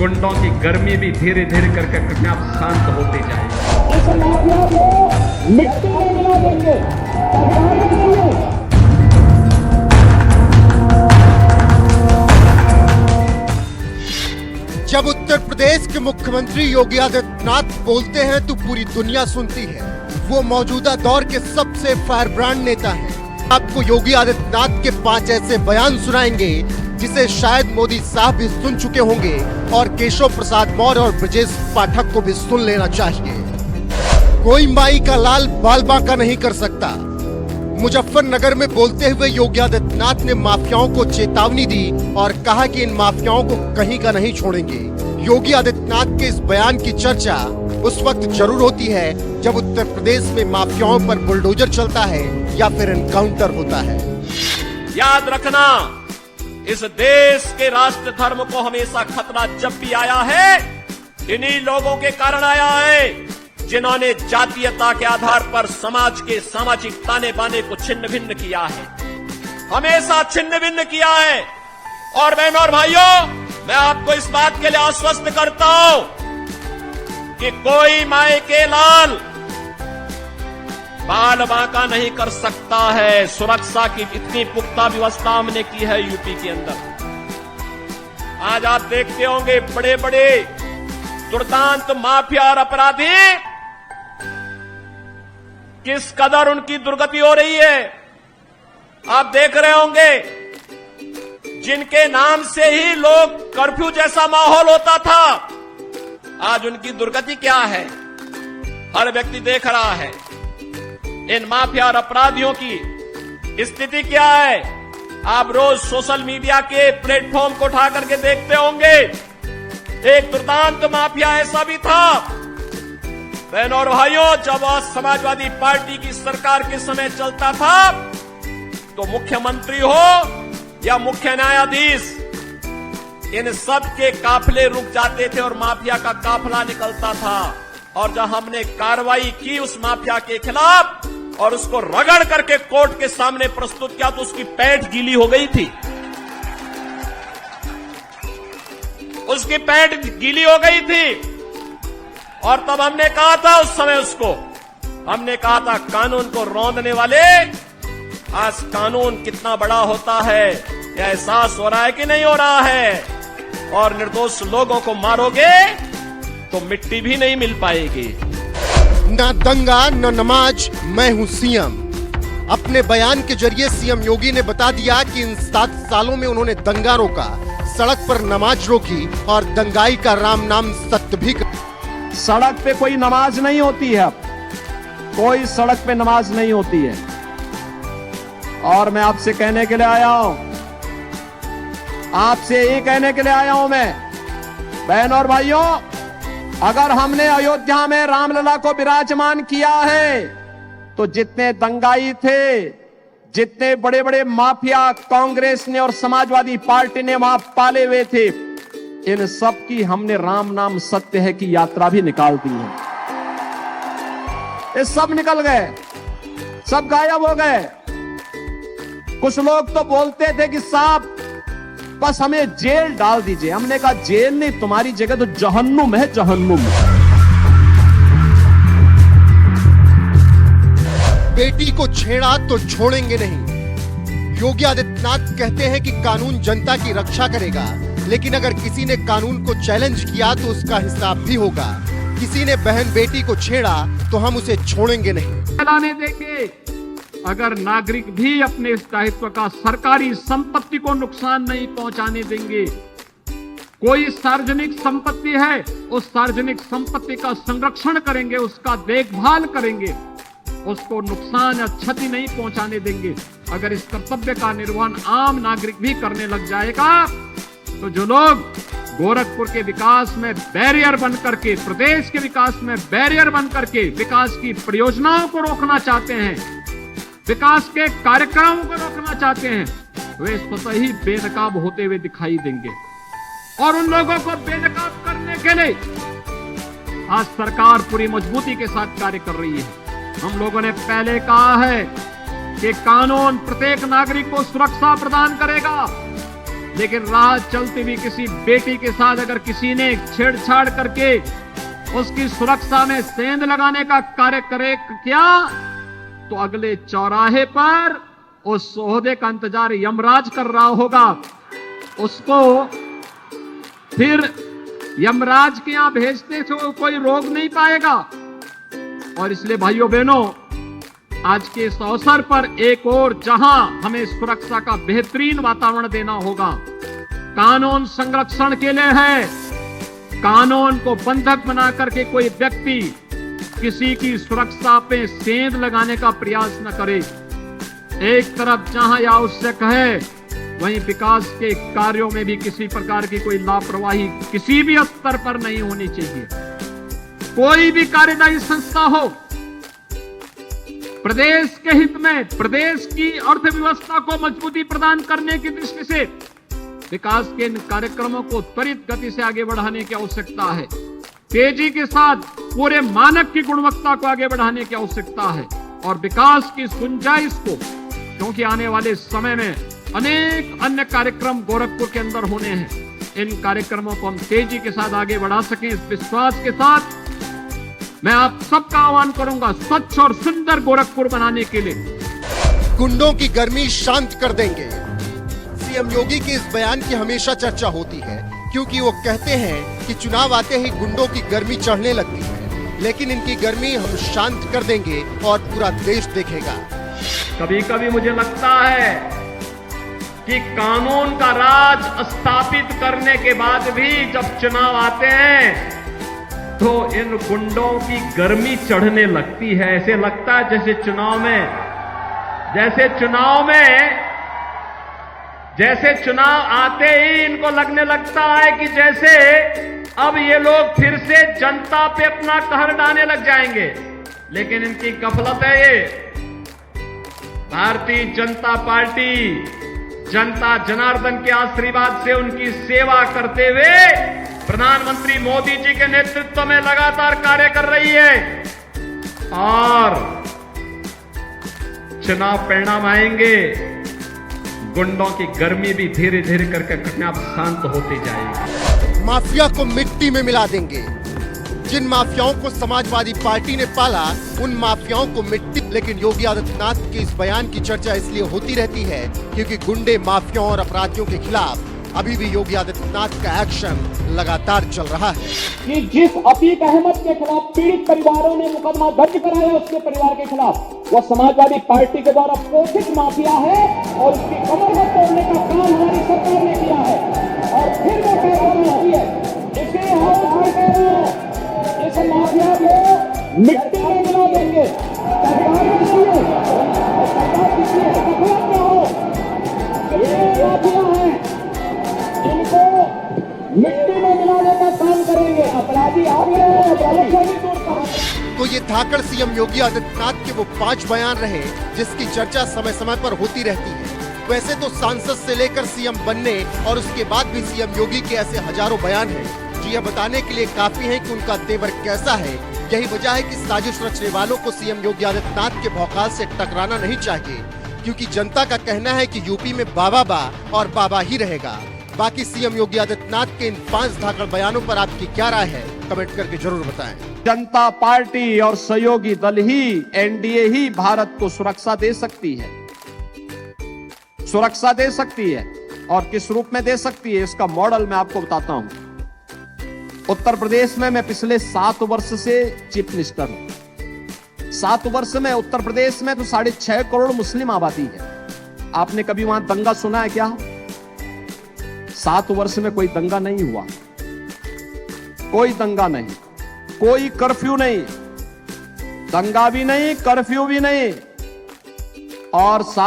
गुंडों की गर्मी भी धीरे धीरे करके अपने आप शांत होते जाएगी। इस माफिया को मिट्टी में मिला देंगे, सरकार देंगे। जब उत्तर प्रदेश के मुख्यमंत्री योगी आदित्यनाथ बोलते हैं तो पूरी दुनिया सुनती है। वो मौजूदा दौर के सबसे फायरब्रांड नेता हैं। आपको योगी आदित्यनाथ के 5 ऐसे बयान सुनाएंगे जिसे शायद मोदी साहब भी सुन चुके होंगे और केशव प्रसाद मौर्य और ब्रजेश पाठक को भी सुन लेना चाहिए। कोई माई का लाल बाल बांका नहीं कर सकता। मुजफ्फरनगर में बोलते हुए योगी आदित्यनाथ ने माफियाओं को चेतावनी दी और कहा कि इन माफियाओं को कहीं का नहीं छोड़ेंगे। योगी आदित्यनाथ के इस बयान की चर्चा उस वक्त जरूर होती है जब उत्तर प्रदेश में माफियाओं पर बुलडोजर चलता है या फिर एनकाउंटर होता है। याद रखना, इस देश के राष्ट्र धर्म को हमेशा खतरा जब भी आया है, इन्हीं लोगों के कारण आया है जिन्होंने जातीयता के आधार पर समाज के सामाजिक ताने बाने को छिन्न भिन्न किया है, हमेशा छिन्न भिन्न किया है। और बहनों और भाइयों, मैं आपको इस बात के लिए आश्वस्त करता हूं कि कोई माए के लाल बाल बांका नहीं कर सकता है। सुरक्षा की इतनी पुख्ता व्यवस्था हमने की है यूपी के अंदर। आज आप देखते होंगे बड़े बड़े दुर्दांत माफिया और अपराधी किस कदर उनकी दुर्गति हो रही है। आप देख रहे होंगे जिनके नाम से ही लोग कर्फ्यू जैसा माहौल होता था, आज उनकी दुर्गति क्या है हर व्यक्ति देख रहा है। इन माफिया और अपराधियों की स्थिति क्या है आप रोज सोशल मीडिया के प्लेटफॉर्म को उठा करके देखते होंगे। एक दुर्दांत माफिया ऐसा भी था बहनों और भाइयों, जब समाजवादी पार्टी की सरकार के समय चलता था तो मुख्यमंत्री हो या मुख्य न्यायाधीश, इन सब के काफिले रुक जाते थे और माफिया का काफिला निकलता था। और जब हमने कार्रवाई की उस माफिया के खिलाफ और उसको रगड़ करके कोर्ट के सामने प्रस्तुत किया तो उसकी पैंट गीली हो गई थी, उसकी पैंट गीली हो गई थी। और तब हमने कहा था उस समय उसको, हमने कहा था कानून को रौंदने वाले, आज कानून कितना बड़ा होता है यह एहसास हो रहा है कि नहीं हो रहा है। और निर्दोष लोगों को मारोगे तो मिट्टी भी नहीं मिल पाएगी। ना दंगा न नमाज, मैं हूं सीएम। अपने बयान के जरिए सीएम योगी ने बता दिया कि इन 7 सालों में उन्होंने दंगा रोका, सड़क पर नमाज रोकी और दंगाई का राम नाम सत्य भी। सड़क पे कोई नमाज नहीं होती है, कोई सड़क पे नमाज नहीं होती है। और मैं आपसे कहने के लिए आया हूं, आपसे ये कहने के लिए आया हूं मैं, बहन और भाइयों, अगर हमने अयोध्या में रामलला को विराजमान किया है तो जितने दंगाई थे, जितने बड़े बड़े माफिया कांग्रेस ने और समाजवादी पार्टी ने वहां पाले हुए थे, इन सब की हमने राम नाम सत्य है की यात्रा भी निकाल दी है। ये सब निकल गए, सब गायब हो गए। कुछ लोग तो बोलते थे कि साहब बस हमें जेल डाल दीजिए। हमने कहा जेल नहीं, तुम्हारी जगह तो जहन्नुम है, जहन्नुम। बेटी को छेड़ा तो छोड़ेंगे नहीं। योगी आदित्यनाथ कहते हैं कि कानून जनता की रक्षा करेगा, लेकिन अगर किसी ने कानून को चैलेंज किया तो उसका हिसाब भी होगा। किसी ने बहन बेटी को छेड़ा तो हम उसे छोड़ेंगे नहीं। चलाने देंगे अगर नागरिक भी अपने दायित्व का सरकारी संपत्ति को नुकसान नहीं पहुंचाने देंगे। कोई सार्वजनिक संपत्ति है, उस सार्वजनिक संपत्ति का संरक्षण करेंगे, उसका देखभाल करेंगे, उसको नुकसान या क्षति नहीं पहुंचाने देंगे। अगर इस कर्तव्य का निर्वहन आम नागरिक भी करने लग जाएगा तो जो लोग गोरखपुर के विकास में बैरियर बन करके, प्रदेश के विकास में बैरियर बन करके विकास की परियोजनाओं को रोकना चाहते हैं, विकास के कार्यक्रमों को रोकना चाहते हैं, वे स्वतः ही बेनकाब होते हुए दिखाई देंगे। और उन लोगों को बेनकाब करने के लिए आज सरकार पूरी मजबूती के साथ कार्य कर रही है। हम लोगों ने पहले कहा है कि कानून प्रत्येक नागरिक को सुरक्षा प्रदान करेगा, लेकिन राह चलती हुई किसी बेटी के साथ अगर किसी ने छेड़छाड़ करके उसकी सुरक्षा में सेंध लगाने का कार्य करे क्या, तो अगले चौराहे पर उस ओहदे का इंतजार यमराज कर रहा होगा। उसको फिर यमराज के यहां भेजते तो कोई रोक नहीं पाएगा। और इसलिए भाइयों बहनों, आज के इस अवसर पर एक और जहां हमें सुरक्षा का बेहतरीन वातावरण देना होगा, कानून संरक्षण के लिए है। कानून को बंधक बना करके कोई व्यक्ति किसी की सुरक्षा पे सेंध लगाने का प्रयास न करे। एक तरफ जहां यह आवश्यक है, वहीं विकास के कार्यों में भी किसी प्रकार की कोई लापरवाही किसी भी स्तर पर नहीं होनी चाहिए। कोई भी कार्यदायी संस्था हो, प्रदेश के हित में, प्रदेश की अर्थव्यवस्था को मजबूती प्रदान करने की दृष्टि से विकास के इन कार्यक्रमों को त्वरित गति से आगे बढ़ाने की आवश्यकता है। तेजी के साथ पूरे मानक की गुणवत्ता को आगे बढ़ाने की आवश्यकता है और विकास की गुंजाइश को, क्योंकि आने वाले समय में अनेक अन्य कार्यक्रम गोरखपुर के अंदर होने हैं, इन कार्यक्रमों को हम तेजी के साथ आगे बढ़ा सकें, इस विश्वास के साथ मैं आप सबका आह्वान करूंगा स्वच्छ और सुंदर गोरखपुर बनाने के लिए। गुंडों की गर्मी शांत कर देंगे। सीएम योगी के इस बयान की हमेशा चर्चा होती है, क्योंकि वो कहते हैं कि चुनाव आते ही गुंडों की गर्मी चढ़ने लगती है, लेकिन इनकी गर्मी हम शांत कर देंगे और पूरा देश देखेगा। कभी कभी मुझे लगता है कि कानून का राज स्थापित करने के बाद भी जब चुनाव आते हैं तो इन गुंडों की गर्मी चढ़ने लगती है। ऐसे लगता है जैसे चुनाव आते ही इनको लगने लगता है कि जैसे अब ये लोग फिर से जनता पे अपना कहर ढाने लग जाएंगे। लेकिन इनकी गफलत है ये। भारतीय जनता पार्टी जनता जनार्दन के आशीर्वाद से उनकी सेवा करते हुए प्रधानमंत्री मोदी जी के नेतृत्व में लगातार कार्य कर रही है और चुनाव परिणाम आएंगे, गुंडों की गर्मी भी धीरे धीरे करके अपने आप शांत होती जाएगी। माफिया को मिट्टी में मिला देंगे। जिन माफियाओं को समाजवादी पार्टी ने पाला, उन माफियाओं को मिट्टी। लेकिन योगी आदित्यनाथ के इस बयान की चर्चा इसलिए होती रहती है क्योंकि गुंडे, माफियाओं और अपराधियों के खिलाफ अभी भी योगी आदित्यनाथ का एक्शन लगातार चल रहा है। कि जिस अतीक अहमद के खिलाफ पीड़ित परिवारों ने मुकदमा दर्ज कराया, उसके परिवार के खिलाफ, वो समाजवादी पार्टी के द्वारा पोषित माफिया है और उसकी कमर को तोड़ने का काम हमारी सरकार ने किया है। और फिर वो कार्रवाई हुई है। इसे हम इस माफिया को मिट्टी में मिला देंगे। सरकार किसी है, सरकार क्या हो, ये माफिया है, इनको मिट्टी में मिलाने का काम करेंगे। अपराधी आ गए हैं, अपराध को भी दूर करेंगे। तो ये धाकड़ सीएम योगी आदित्यनाथ के वो 5 बयान रहे जिसकी चर्चा समय समय पर होती रहती है। वैसे तो सांसद से लेकर सीएम बनने और उसके बाद भी सीएम योगी के ऐसे हजारों बयान हैं जो यह बताने के लिए काफी हैं कि उनका तेवर कैसा है। यही वजह है कि साजिश रचने वालों को सीएम योगी आदित्यनाथ के भौकाल से टकराना नहीं चाहिए, क्योंकि जनता का कहना है कि यूपी में बाबा और बाबा ही रहेगा। बाकी सीएम योगी आदित्यनाथ के इन 5 धाकड़ बयानों पर आपकी क्या राय है, कमेंट करके जरूर बताएं। जनता पार्टी और सहयोगी दल ही, एनडीए ही भारत को सुरक्षा दे सकती है, सुरक्षा दे सकती है। और किस रूप में दे सकती है, इसका मॉडल मैं आपको बताता हूं। उत्तर प्रदेश में मैं पिछले 7 वर्ष से चीफ मिनिस्टर हूं। 7 वर्ष में उत्तर प्रदेश में तो 6.5 करोड़ मुस्लिम आबादी है। आपने कभी वहां दंगा सुना है क्या? 7 वर्ष में कोई दंगा नहीं हुआ, कोई दंगा नहीं, कोई कर्फ्यू नहीं, दंगा भी नहीं, कर्फ्यू भी नहीं। और 7